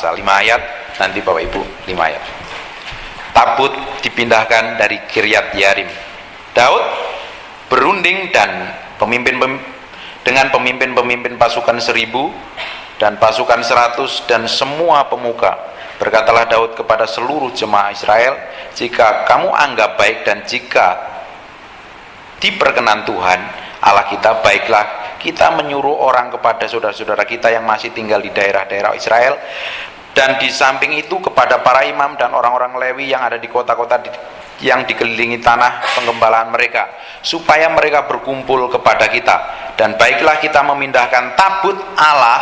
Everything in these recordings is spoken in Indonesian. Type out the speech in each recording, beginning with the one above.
pasal 5 ayat, nanti Bapak Ibu 5 ayat. Tabut dipindahkan dari Kiryat Yarim. Daud berunding dan dengan pemimpin-pemimpin pasukan 1000 dan pasukan 100 dan semua pemuka. Berkatalah Daud kepada seluruh jemaah Israel, jika kamu anggap baik dan jika diperkenan Tuhan Allah kita, baiklah kita menyuruh orang kepada saudara-saudara kita yang masih tinggal di daerah-daerah Israel, dan di samping itu kepada para imam dan orang-orang Lewi yang ada di kota-kota yang dikelilingi tanah penggembalaan mereka, supaya mereka berkumpul kepada kita. Dan baiklah kita memindahkan tabut Allah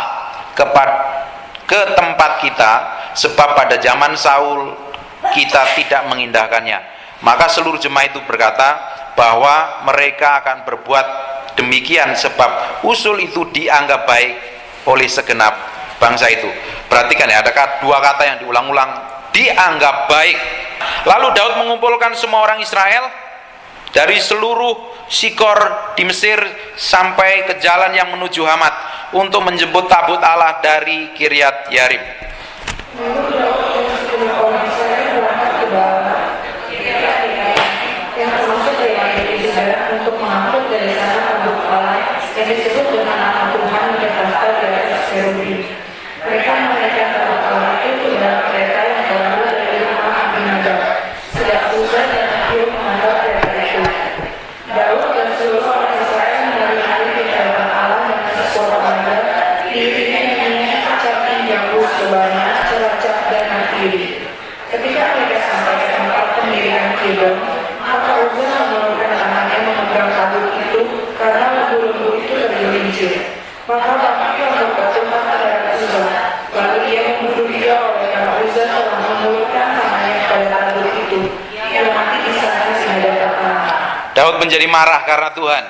ke tempat kita, sebab pada zaman Saul kita tidak mengindahkannya. Maka seluruh jemaah itu berkata bahwa mereka akan berbuat demikian, sebab usul itu dianggap baik oleh segenap bangsa itu. Perhatikan ya, ada dua kata yang diulang-ulang, dianggap baik. Lalu Daud mengumpulkan semua orang Israel dari seluruh Sikor di Mesir sampai ke jalan yang menuju Hamat untuk menjemput tabut Allah dari Kiryat Yarim. Untuk mengangkut dari sana tabut Allah yang disebut dengan nama Tuhan yang tertata di atas kerubi. Mereka menaikkan tabut Allah itu dalam kereta yang berlalu dari rumah Abinadab. Sedang Uza dan Ahio mengantar kereta itu. Daud dan seluruh orang Israel menari-nari di hadapan Allah dengan sekuat tenaga, diiringi nyanyian kecapi yang sebanyak Celacap dan Naftali. Ketika mereka sampai ke tempat pendirian Kidon, maka Uza menurunkan tangannya memegang tabut itu karena lembu-lembu itu tergelincir. Maka bapaknya berkata Tuhan terhadap Uza. Lalu ia membunuh dia oleh karena Uza telah memulurkan tangannya pada tabut itu. Ia mati di sana di hadapan Allah. Daud menjadi marah karena Tuhan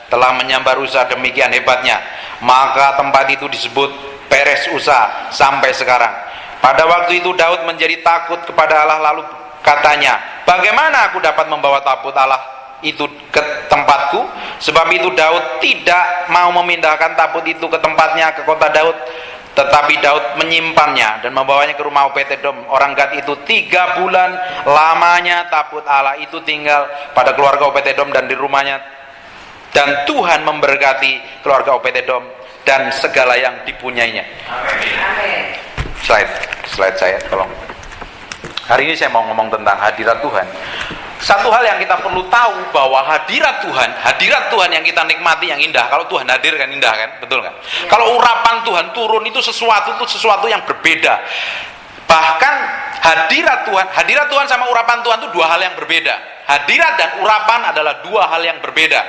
telah menyambar Uza demikian hebatnya. Maka tempat itu disebut Peres Uza sampai sekarang. Pada waktu itu Daud menjadi takut kepada Allah, lalu katanya, bagaimana aku dapat membawa tabut Allah itu ke tempatku? Sebab itu Daud tidak mau memindahkan tabut itu ke tempatnya, ke kota Daud, tetapi Daud menyimpannya dan membawanya ke rumah Obed-Edom orang Gad itu. 3 bulan lamanya tabut Allah itu tinggal pada keluarga Obed-Edom dan di rumahnya, dan Tuhan memberkati keluarga Obed-Edom dan segala yang dipunyainya. Amin. Slide saya tolong. Hari ini saya mau ngomong tentang hadirat Tuhan. Satu hal yang kita perlu tahu bahwa hadirat Tuhan yang kita nikmati yang indah. Kalau Tuhan hadir kan indah kan, betul kan? Ya. Kalau urapan Tuhan turun itu sesuatu yang berbeda. Bahkan hadirat Tuhan sama urapan Tuhan itu 2 hal yang berbeda. Hadirat dan urapan adalah 2 hal yang berbeda.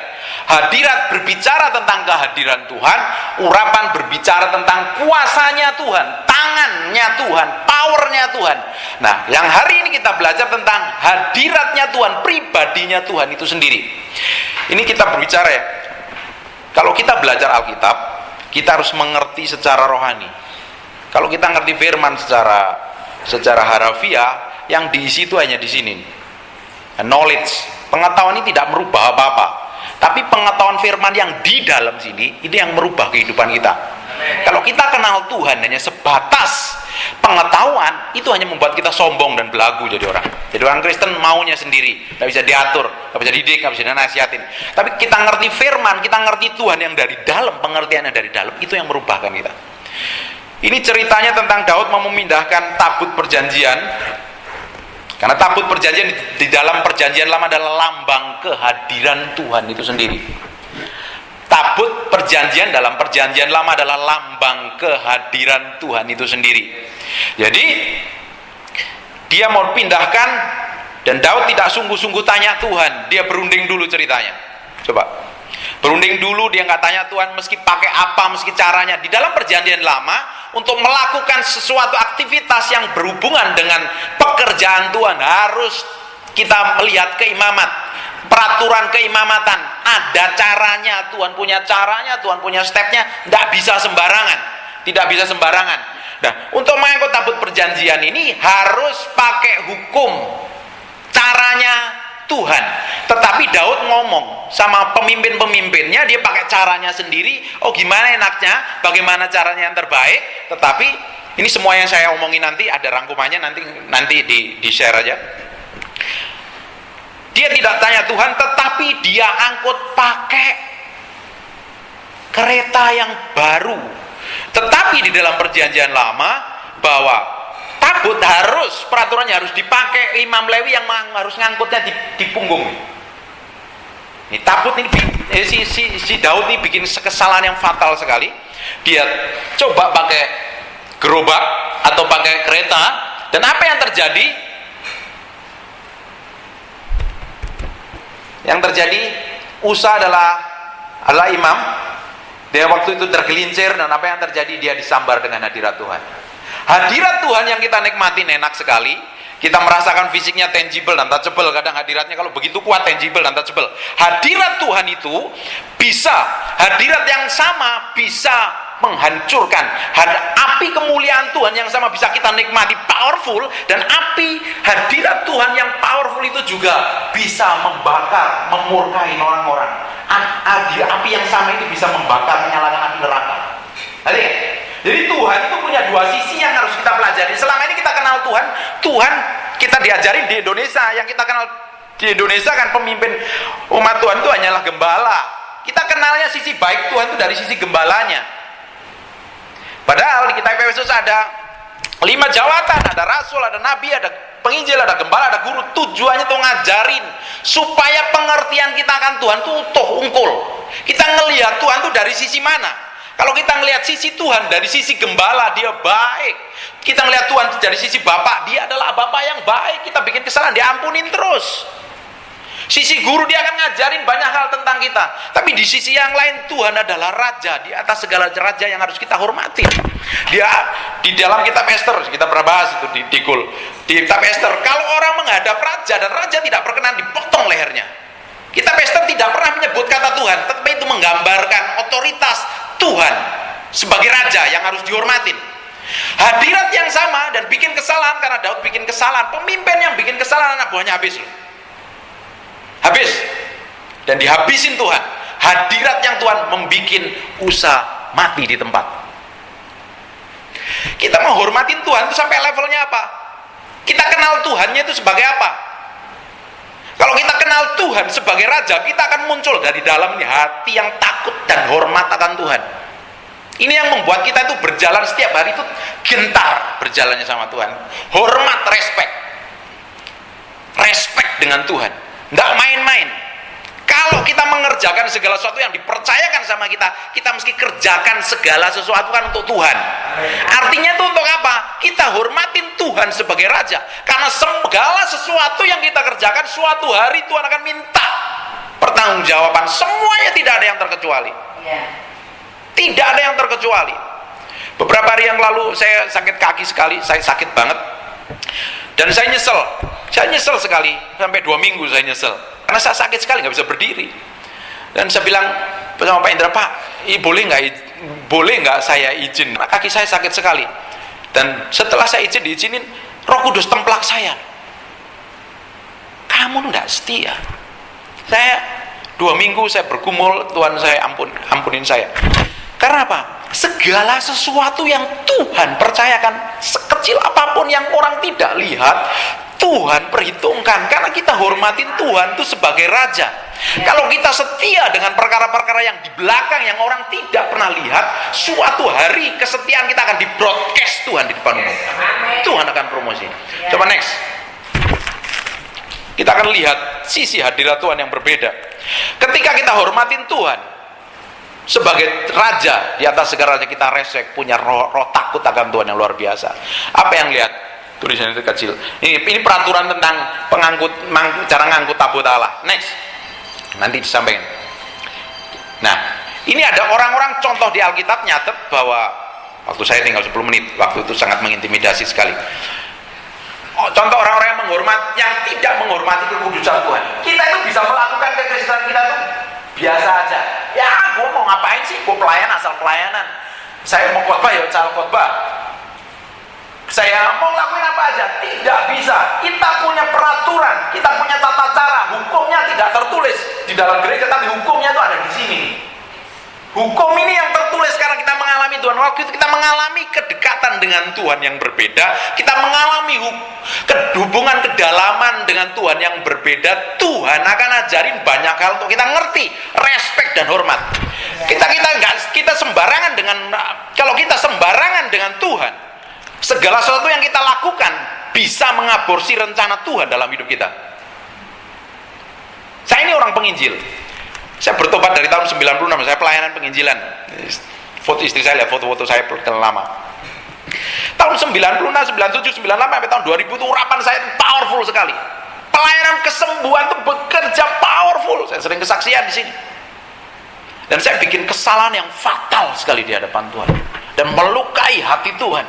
Hadirat berbicara tentang kehadiran Tuhan, urapan berbicara tentang kuasanya Tuhan, tangannya Tuhan, powernya Tuhan. Nah, yang hari ini kita belajar tentang hadiratnya Tuhan, pribadinya Tuhan itu sendiri. Ini kita berbicara ya, kalau kita belajar Alkitab, kita harus mengerti secara rohani. Kalau kita ngerti firman secara harafiah, yang diisi itu hanya di sini. Knowledge, pengetahuan ini tidak merubah apa-apa, tapi pengetahuan firman yang di dalam sini ini yang merubah kehidupan kita. Kalau kita kenal Tuhan hanya sebatas pengetahuan, itu hanya membuat kita sombong dan belagu jadi orang. Jadi orang Kristen maunya sendiri, nggak bisa diatur, nggak bisa didik, nggak bisa dinasihatin. Tapi kita ngerti firman, kita ngerti Tuhan yang dari dalam, pengertian yang dari dalam, itu yang merubahkan kita. Ini ceritanya tentang Daud mau memindahkan tabut perjanjian. Karena tabut perjanjian di dalam perjanjian lama adalah lambang kehadiran Tuhan itu sendiri. Tabut perjanjian dalam perjanjian lama adalah lambang kehadiran Tuhan itu sendiri. Jadi dia mau pindahkan, dan Daud tidak sungguh-sungguh tanya Tuhan. Dia berunding dulu ceritanya. Coba berunding dulu, dia nggak tanya Tuhan meski pakai apa, meski caranya. Di dalam perjanjian lama, untuk melakukan sesuatu aktivitas yang berhubungan dengan pekerjaan Tuhan, harus kita melihat keimamat, peraturan keimamatan. Ada caranya, Tuhan punya caranya, Tuhan punya stepnya. Tidak bisa sembarangan. Nah, untuk mengangkut tabut perjanjian ini harus pakai hukum, caranya Tuhan. Tetapi Daud ngomong sama pemimpin-pemimpinnya, dia pakai caranya sendiri. Oh, gimana enaknya, bagaimana caranya yang terbaik. Tetapi Ini semua yang saya omongin nanti ada rangkumannya, nanti di share aja. Dia tidak tanya Tuhan, tetapi dia angkut pakai kereta yang baru. Tetapi di dalam perjanjian lama bahwa tabut peraturannya harus dipakai Imam Lewi yang harus ngangkutnya di punggung. Ini tabut ini si Daud ini bikin kesalahan yang fatal sekali. Dia coba pakai gerobak atau pakai kereta, dan apa yang terjadi? Yang terjadi, Usa adalah imam. Dia waktu itu tergelincir, dan apa yang terjadi? Dia disambar dengan hadirat Tuhan. Hadirat Tuhan yang kita nikmati enak sekali. Kita merasakan fisiknya tangible dan touchable. Kadang hadiratnya kalau begitu kuat, tangible dan touchable. Hadirat Tuhan itu hadirat yang sama bisa menghancurkan. Api kemuliaan Tuhan yang sama bisa kita nikmati powerful, dan api hadirat Tuhan yang powerful itu juga bisa membakar, memurkai orang-orang. Api yang sama itu bisa membakar, menyalakan api neraka. Jadi Tuhan itu punya dua sisi yang harus kita pelajari. Selama ini kita kenal Tuhan kita diajarin di Indonesia, yang kita kenal di Indonesia kan pemimpin umat Tuhan itu hanyalah gembala. Kita kenalnya sisi baik Tuhan itu dari sisi gembalanya. Padahal di kitab Efesus ada 5 jawatan, ada rasul, ada nabi, ada penginjil, ada gembala, ada guru. Tujuannya tuh ngajarin supaya pengertian kita akan Tuhan tuh utuh, ungkul. Kita ngelihat Tuhan tuh dari sisi mana? Kalau kita ngelihat sisi Tuhan dari sisi gembala, dia baik. Kita ngelihat Tuhan dari sisi Bapak, dia adalah Bapak yang baik. Kita bikin kesalahan, diampunin terus. Sisi guru, dia akan ngajarin banyak hal tentang kita. Tapi di sisi yang lain, Tuhan adalah Raja, di atas segala raja yang harus kita hormati. Dia di dalam kitab Ester, kita pernah bahas itu di kitab Ester, kalau orang menghadap raja dan raja tidak berkenan, dipotong lehernya. Kitab Ester tidak pernah menyebut kata Tuhan, tetapi itu menggambarkan otoritas Tuhan sebagai raja yang harus dihormatin. Hadirat yang sama dan bikin kesalahan, karena Daud bikin kesalahan. Pemimpin yang bikin kesalahan, anak buahnya habis loh. Habis. Dan dihabisin Tuhan. Hadirat yang Tuhan membikin Usa mati di tempat. Kita menghormatin Tuhan itu sampai levelnya apa? Kita kenal Tuhannya itu sebagai apa? Kalau kita kenal Tuhan sebagai Raja, kita akan muncul dari dalam hati yang takut dan hormat akan Tuhan. Ini yang membuat kita itu berjalan setiap hari itu gentar berjalannya sama Tuhan. Hormat, respect dengan Tuhan. Tidak main-main. Kalau kita mengerjakan segala sesuatu yang dipercayakan sama kita, kita mesti kerjakan segala sesuatu kan untuk Tuhan. Artinya itu untuk apa? Kita hormatin Tuhan sebagai Raja. Karena segala sesuatu yang kita kerjakan, suatu hari Tuhan akan minta pertanggungjawaban. Semuanya tidak ada yang terkecuali. Tidak ada yang terkecuali. Beberapa hari yang lalu saya sakit kaki sekali, saya sakit banget. Dan saya nyesel sekali, sampai 2 minggu saya nyesel. Karena saya sakit sekali, nggak bisa berdiri. Dan saya bilang sama Pak Indra, Pak, boleh nggak saya izin? Kaki saya sakit sekali. Dan setelah saya diizinin, Roh Kudus templak saya. Kamu nggak setia. Saya 2 minggu saya bergumul, Tuhan saya ampunin saya. Karena apa? Segala sesuatu yang Tuhan percayakan, sekecil apapun yang orang tidak lihat, Tuhan perhitungkan. Karena kita hormatin Tuhan itu sebagai Raja. Kalau kita setia dengan perkara-perkara yang di belakang yang orang tidak pernah lihat, suatu hari kesetiaan kita akan di-broadcast Tuhan di depan umum. Tuhan akan promosi. Coba next. Kita akan lihat sisi hadirat Tuhan yang berbeda. Ketika kita hormatin Tuhan sebagai Raja, di atas segala raja kita respect, punya roh takut akan Tuhan yang luar biasa. Apa yang lihat? Tulisan itu kecil. Ini peraturan tentang cara ngangkut tabut Allah. Next. Nanti disampaikan. Nah, ini ada orang-orang contoh di Alkitab nyatet bahwa waktu saya tinggal 10 menit, waktu itu sangat mengintimidasi sekali. Contoh orang-orang yang tidak menghormati kekudusan Tuhan. Kita itu bisa melakukan kekristenan kita tuh biasa aja. Ya, gue mau ngapain sih? Gue pelayan asal pelayanan. Saya mau khotbah ya asal khotbah. Saya mau lakuin apa aja, tidak bisa. Kita punya peraturan, kita punya tata cara. Hukumnya tidak tertulis di dalam gereja, tapi hukumnya itu ada di sini. Hukum ini yang tertulis karena kita mengalami mengalami Tuhan, waktu itu kita mengalami kedekatan dengan Tuhan yang berbeda, kita mengalami hubungan kedalaman dengan Tuhan yang berbeda. Tuhan akan ajarin banyak hal untuk kita ngerti, respect dan hormat. Kita sembarangan kalau kita sembarangan dengan Tuhan, segala sesuatu yang kita lakukan bisa mengaborsi rencana Tuhan dalam hidup kita. Saya ini orang penginjil. Saya bertobat dari tahun 96, saya pelayanan penginjilan. Foto istri saya, lihat foto-foto saya lama. Tahun 96, 97, 98 sampai tahun 2000 itu urapan saya itu powerful sekali. Pelayanan kesembuhan itu bekerja powerful. Saya sering kesaksian di sini. Dan saya bikin kesalahan yang fatal sekali di hadapan Tuhan. Dan melukai hati Tuhan.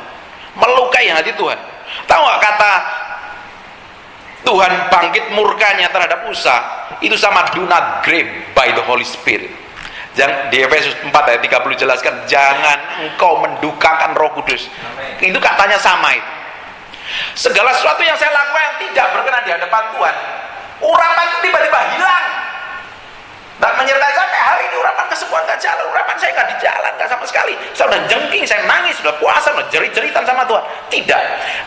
Melukai hati Tuhan. Tahu nggak kata Tuhan bangkit murkanya terhadap Usa itu sama do not grieve by the Holy Spirit. Di Efesus 4 ayat 30 jelaskan, jangan engkau mendukakan Roh Kudus. Itu katanya sama itu. Segala sesuatu yang saya lakukan yang tidak berkenan di hadapan Tuhan, urapan itu tiba-tiba hilang. Dan menyertai sampai hari ini urapan kesembuhan gak jalan, urapan saya gak dijalan, gak sama sekali. Saya udah jengking, saya nangis, sudah puasa, sudah jerit-jeritan sama Tuhan. Tidak,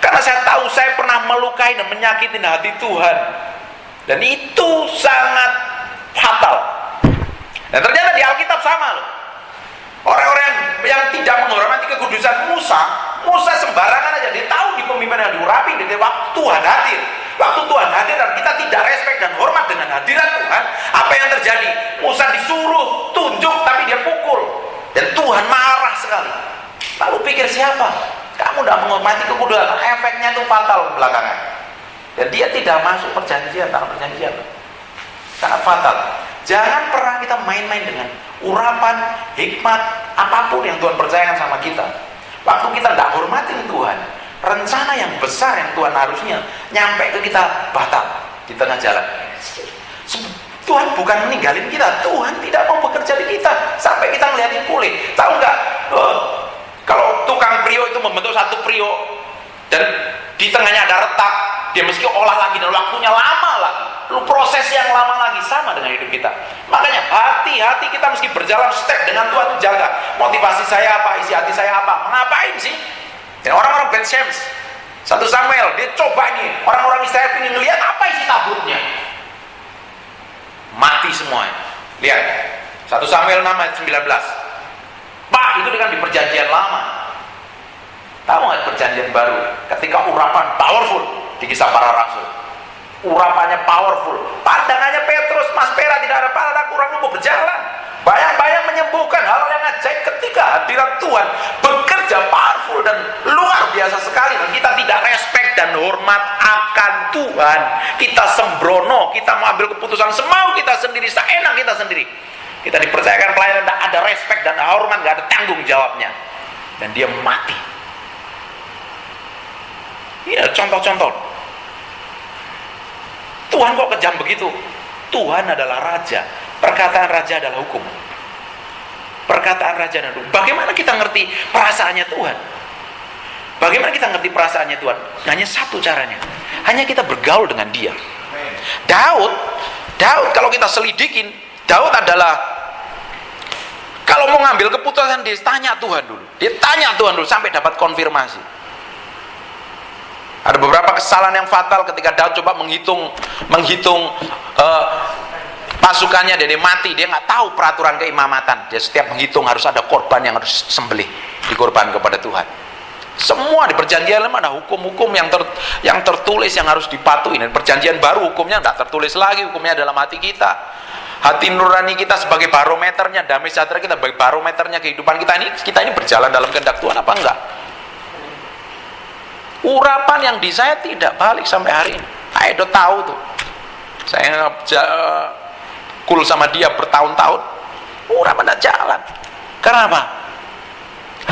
karena saya tahu saya pernah melukai dan menyakiti hati Tuhan. Dan itu sangat fatal. Dan ternyata di Alkitab sama loh. Orang-orang yang tidak menghormati kekudusan Musa sembarangan aja. Dia tahu di pemimpinan yang diurapi, dia waktu Tuhan hadir. Waktu Tuhan hadir dan kita tidak respect dan hormat dengan hadirat Tuhan, apa yang terjadi? Musa disuruh tunjuk tapi dia pukul. Dan Tuhan marah sekali. Lalu pikir siapa? Kamu tidak menghormati kekudusan, efeknya itu fatal belakangan. Dan dia tidak masuk perjanjian, tanah perjanjian. Sangat fatal. Jangan pernah kita main-main dengan urapan, hikmat, apapun yang Tuhan percayakan sama kita. Waktu kita tidak hormatin Tuhan, rencana yang besar yang Tuhan harusnya nyampe ke kita batal di tengah jalan. Tuhan bukan meninggalin kita, Tuhan tidak mau bekerja di kita sampai kita ngeliatin kulit. Tahu nggak? Kalau tukang prio itu membentuk satu prio dan di tengahnya ada retak, dia mesti olah lagi dan waktunya lama lagi. Lalu proses yang lama lagi sama dengan hidup kita. Makanya hati-hati kita mesti berjalan step dengan Tuhan, jaga motivasi saya apa, isi hati saya apa, mengapain sih? Dan orang-orang Ben Shems, 1 Samuel, dia coba nih, orang-orang Israel ingin lihat apa isi tabutnya. Mati semua. Lihat, 1 Samuel 6 ayat 19. Pak, itu kan di perjanjian lama. Tahu nggak perjanjian baru? Ketika urapan powerful di Kisah Para Rasul. Urapannya powerful. Pandangannya Petrus, Mas Pera tidak ada pada kurang lumpuh berjalan. Bayang-bayang menyembuhkan hal yang ajaib ketika hadirat Tuhan bekerja powerful dan luar biasa sekali. Dan kita tidak respect dan hormat akan Tuhan. Kita sembrono, kita mau ambil keputusan semau kita sendiri, seenak kita sendiri. Kita dipercayakan pelayanan, tidak ada respect dan hormat, tidak ada tanggung jawabnya. Dan dia mati. Iya, contoh-contoh. Tuhan kok kejam begitu? Tuhan adalah raja. Perkataan raja adalah hukum. Perkataan raja adalah hukum. Bagaimana kita ngerti perasaannya Tuhan? Bagaimana kita ngerti perasaannya Tuhan? Hanya satu caranya. Hanya kita bergaul dengan dia. Daud kalau kita selidikin, Daud adalah kalau mau ngambil keputusan dia tanya Tuhan dulu. Dia tanya Tuhan dulu sampai dapat konfirmasi. Ada beberapa kesalahan yang fatal ketika Daud coba menghitung pasukannya, dia mati, dia nggak tahu peraturan keimamatan. Dia setiap menghitung harus ada korban yang harus sembelih, dikorban kepada Tuhan. Semua di perjanjian lama ada hukum-hukum yang tertulis yang harus dipatuhi. Dan perjanjian baru hukumnya nggak tertulis lagi, hukumnya dalam hati kita. Hati nurani kita sebagai barometernya, damai sejahtera kita sebagai barometernya kehidupan kita ini berjalan dalam kehendak Tuhan apa enggak? Urapan yang di saya tidak balik sampai hari ini. Saya udah tahu tuh. Saya cool sama dia bertahun-tahun. Urapan tidak jalan. Karena apa?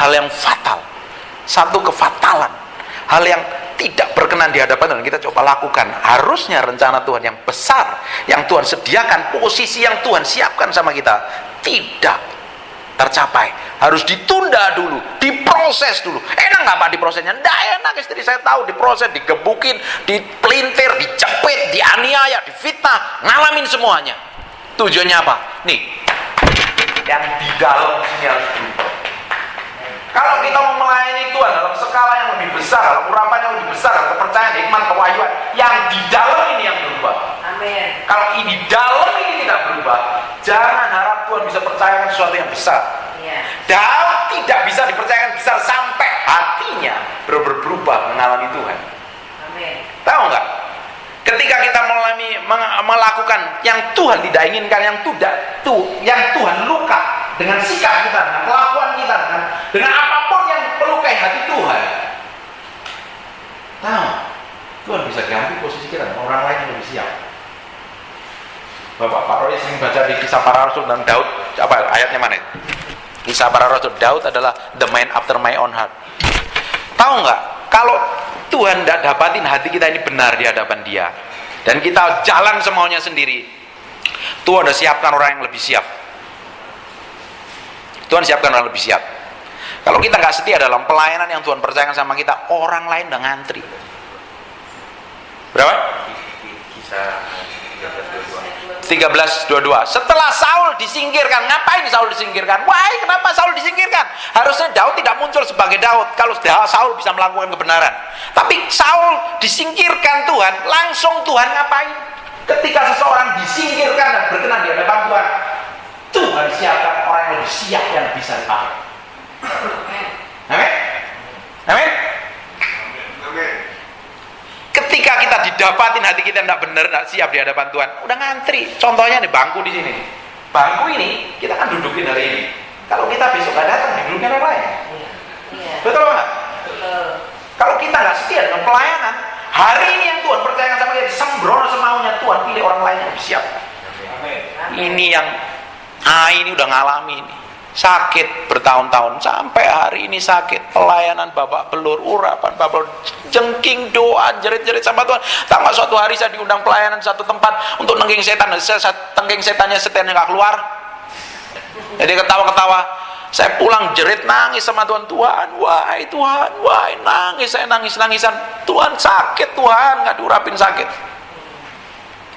Hal yang fatal. Satu kefatalan. Hal yang tidak berkenan di hadapan dan kita coba lakukan. Harusnya rencana Tuhan yang besar, yang Tuhan sediakan, posisi yang Tuhan siapkan sama kita, tidak tercapai. Harus ditunda dulu, diproses dulu. Enak nggak Pak diprosesnya? Nggak enak, istri saya tahu diproses, digebukin, dipelintir, dijepit, dianiaya, difitnah, ngalamin semuanya. Tujuannya apa? Nih, yang di dalam sini harus berubah. Kalau kita mau melayani Tuhan dalam skala yang lebih besar, dalam urapan yang lebih besar, dalam kepercayaan, hikmat, kewahyuan, yang di dalam ini yang berubah. Amin. Kalau di dalam ini tidak berubah, jangan harap Tuhan bisa percayakan sesuatu yang besar. Daud tidak bisa dipercayakan besar sampai hatinya berubah mengalami Tuhan. Amin. Tahu nggak? Ketika kita melakukan yang Tuhan tidak inginkan, yang Tuhan luka dengan sikap kita, dengan kelakuan kita, dengan apapun yang melukai hati Tuhan, tahu, Tuhan bisa ganti posisi kita dengan orang lain yang lebih siap. Bapak Pak Roy sering baca di Kisah Para Rasul dan Daud, apa ayatnya mana? Kisah Para Rasul, Daud adalah the man after my own heart. Tahu nggak? Kalau Tuhan tidak dapatin hati kita ini benar di hadapan Dia, dan kita jalan semaunya sendiri, Tuhan sudah siapkan orang yang lebih siap. Tuhan siapkan orang yang lebih siap. Kalau kita nggak setia dalam pelayanan yang Tuhan percayakan sama kita, orang lain udah ngantri. Berapa? Kisah 13:22. Setelah Saul disingkirkan, ngapain Saul disingkirkan? Wah, kenapa Saul disingkirkan? Harusnya Daud tidak muncul sebagai Daud kalau Saul bisa melakukan kebenaran. Tapi Saul disingkirkan Tuhan, langsung Tuhan ngapain? Ketika seseorang disingkirkan dan berkenan di hadapan Tuhan, Tuhan siapkan orang yang lebih siap yang bisa dipakai. Amin? Amin? Ketika kita didapatin hati kita tidak benar, tidak siap di hadapan Tuhan, udah ngantri. Contohnya di bangku di sini. Bangku ini kita kan dudukin hari ini. Kalau kita besok nggak datang, didudukin orang lain. Betul nggak? Kalau kita nggak setia dengan pelayanan, hari ini yang Tuhan percayakan sama kita, sembrono semaunya, Tuhan pilih orang lain yang lebih siap. Ini yang ini udah ngalami ini. Sakit bertahun-tahun, sampai hari ini sakit, pelayanan babak belur, urapan babak belur, jengking, doa, jerit-jerit sama Tuhan. Tanggal suatu hari saya diundang pelayanan di satu tempat untuk nengking setan, tengking setannya nggak keluar, jadi ketawa-ketawa. Saya pulang jerit, nangis sama Tuhan. Tuhan, wahai Tuhan, wahai, nangis, saya nangis-nangisan. Tuhan, sakit Tuhan, nggak diurapin sakit.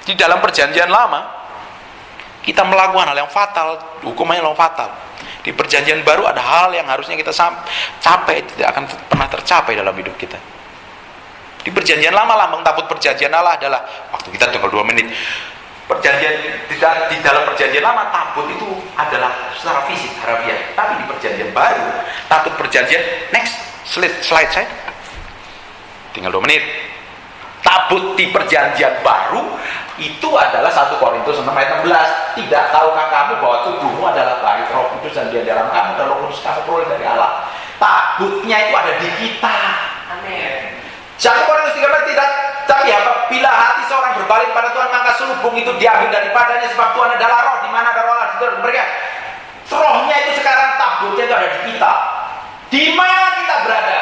Di dalam perjanjian lama kita melakukan hal yang fatal, hukumannya yang fatal. Di perjanjian baru ada hal yang harusnya kita capai, tidak akan pernah tercapai dalam hidup kita. Di perjanjian lama, lambang tabut perjanjian Allah adalah, waktu kita tinggal 2 menit, perjanjian di dalam perjanjian lama tabut itu adalah secara fisik harafiah. Tapi di perjanjian baru, tabut perjanjian, next slide saya, tinggal 2 menit. Tabut di perjanjian baru itu adalah 1 Korintus 6 ayat 16. Tidak tahukah kamu bahwa tubuhmu adalah bait Roh Kudus dan Dia dalam kamu, dan Roh Kudus kamu peroleh dari Allah. Tabutnya itu ada di kita. Amin. 1 Korintus 13 tidak. Tapi apabila hati seorang berbalik pada Tuhan, maka selubung itu diambil daripadanya, sebab Tuhan adalah Roh. Di mana ada Roh Allah, di situ mereka. Rohnya itu sekarang, tabutnya itu ada di kita. Di mana kita berada,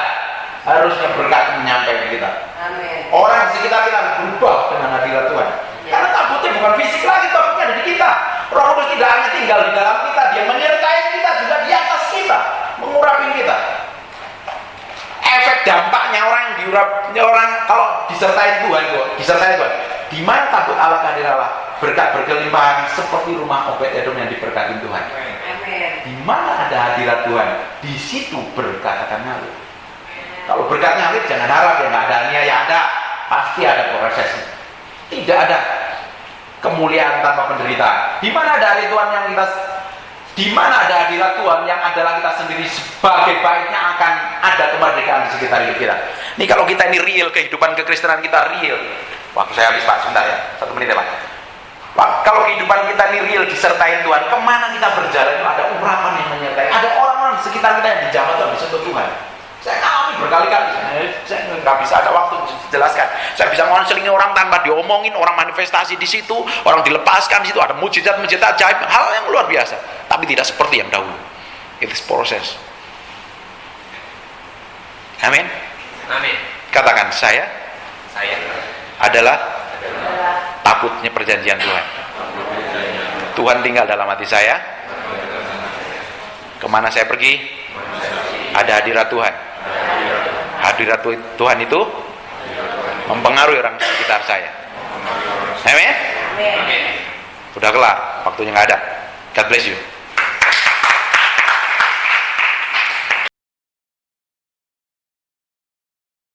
harusnya berkat menyampaikan kita. Amin. Orang di sekitar kita harus berubah dengan hadirat Tuhan. Karena tabutnya bukan fisik lagi, tabutnya ada di kita. Roh Kudus tidak hanya tinggal di dalam kita, Dia menyertai kita juga di atas kita, mengurapi kita. Efek dampaknya orang yang diurapnya, orang kalau disertai Tuhan, di mana tabut Allah, kehadiran Allah, berkat berkelimpahan seperti rumah Obed-Edom yang diberkati Tuhan. Amin. Di mana ada hadirat Tuhan, di situ berkat akan ngalir. Kalau berkat ngalir, jangan harap ya nggak ada niat, ya ada, pasti ada prosesnya. Tidak ada kemuliaan tanpa penderitaan. Di mana ada hadirat Tuhan yang kita, di mana ada hadirat Tuhan yang adalah kita sendiri, sebagai baiknya akan ada kemerdekaan di sekitar hidup kita. Ini kalau kita ini real, kehidupan kekristenan kita real. Waktu saya habis Pak, sebentar ya, 1 menit ya Pak. Pak, kalau kehidupan kita ini real disertai Tuhan, kemana kita berjalan itu ada urapan yang menyertai. Ada orang-orang di sekitar kita yang dijamah Tuhan, disentuh Tuhan. Saya alami berkali-kali, saya nggak bisa ada waktu jelaskan. Saya bisa ngonseling orang tanpa diomongin, orang manifestasi di situ, orang dilepaskan di situ, ada mujizat-mujizat ajaib, hal yang luar biasa. Tapi tidak seperti yang dahulu. It is proses. Amin. Amin. Katakan, saya adalah tabutnya perjanjian Tuhan. Tuhan tinggal dalam hati saya. Kemana saya pergi, ada hadirat Tuhan. Hadirat Tuhan itu mempengaruhi orang di sekitar saya. Amin. Amin. Udah kelar, waktunya nggak ada. God bless you.